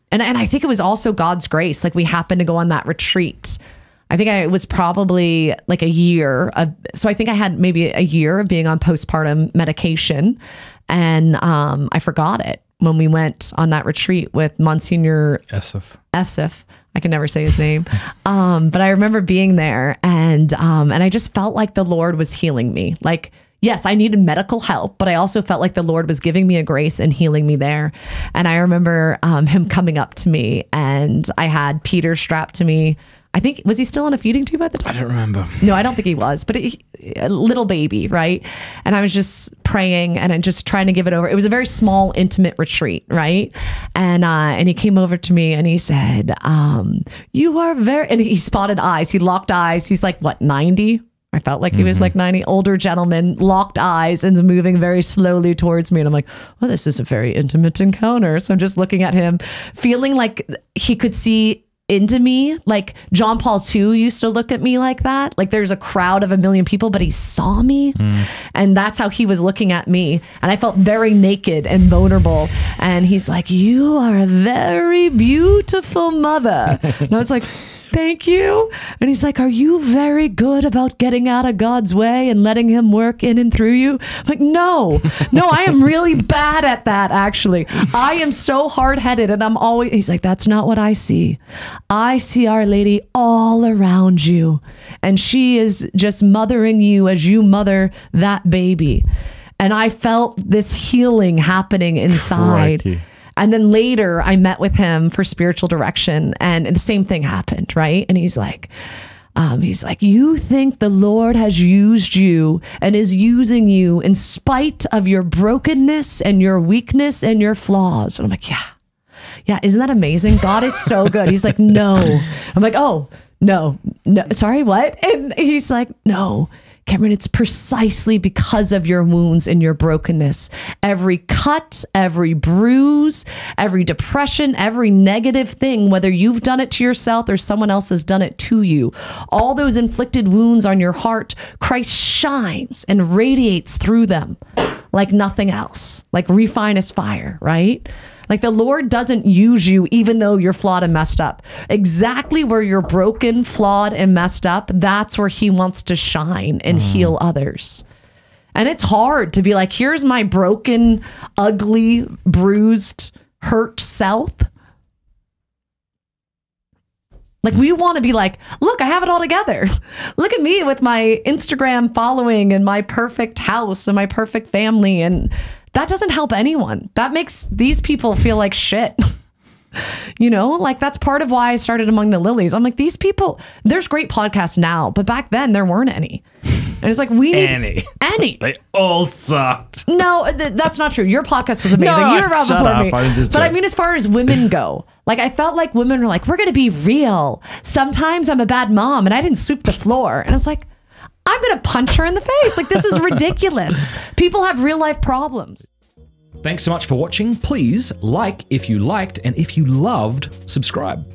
And I think it was also God's grace. Like we happened to go on that retreat. I think it was probably like a year. So I think I had maybe a year of being on postpartum medication, and I forgot it when we went on that retreat with Monsignor Essif. I can never say his name. But I remember being there, and I just felt like the Lord was healing me. Like, yes, I needed medical help, but I also felt like the Lord was giving me a grace and healing me there. And I remember him coming up to me, and I had Peter strapped to me. I think, was he still on a feeding tube at the time? I don't remember. No, I don't think he was, but a little baby, right? And I was just praying and just trying to give it over. It was a very small, intimate retreat, right? And he came over to me and he said, you are very, and he spotted eyes. He locked eyes. He's like, what, 90? I felt like he was like 90, older gentleman, locked eyes and moving very slowly towards me. And I'm like, well, this is a very intimate encounter. So I'm just looking at him, feeling like he could see into me. Like John Paul II used to look at me like that. Like there's a crowd of 1 million people, but he saw me. And that's how he was looking at me. And I felt very naked and vulnerable. And he's like, you are a very beautiful mother. And I was like, thank you. And he's like, are you very good about getting out of God's way and letting him work in and through you? I'm like, no, I am really bad at that. Actually, I am so hard-headed, and I'm always, he's like, that's not what I see. I see Our Lady all around you, and she is just mothering you as you mother that baby. And I felt this healing happening inside. Crikey. And then later I met with him for spiritual direction, and the same thing happened, right? And he's like, you think the Lord has used you and is using you in spite of your brokenness and your weakness and your flaws. And I'm like, yeah, isn't that amazing? God is so good. He's like, no. I'm like, oh, no, sorry, what? And he's like, no, Cameron, it's precisely because of your wounds and your brokenness. Every cut, every bruise, every depression, every negative thing, whether you've done it to yourself or someone else has done it to you, all those inflicted wounds on your heart, Christ shines and radiates through them like nothing else, like refinest fire, right? Like the Lord doesn't use you even though you're flawed and messed up. Exactly where you're broken, flawed, and messed up, that's where he wants to shine and heal others. And it's hard to be like, here's my broken, ugly, bruised, hurt self. Like we want to be like, look, I have it all together. Look at me with my Instagram following and my perfect house and my perfect family. And that doesn't help anyone. That makes these people feel like shit. You know, like that's part of why I started Among the Lilies. I'm like, these people, there's great podcasts now, but back then there weren't any. And it's like, we need any. They all sucked. No, that's not true. Your podcast was amazing. No, you were around before me. But joking. I mean, as far as women go, like I felt like women were like, we're going to be real. Sometimes I'm a bad mom and I didn't sweep the floor. And I was like, I'm going to punch her in the face. Like, this is ridiculous. People have real life problems. Thanks so much for watching. Please like if you liked, and if you loved, subscribe.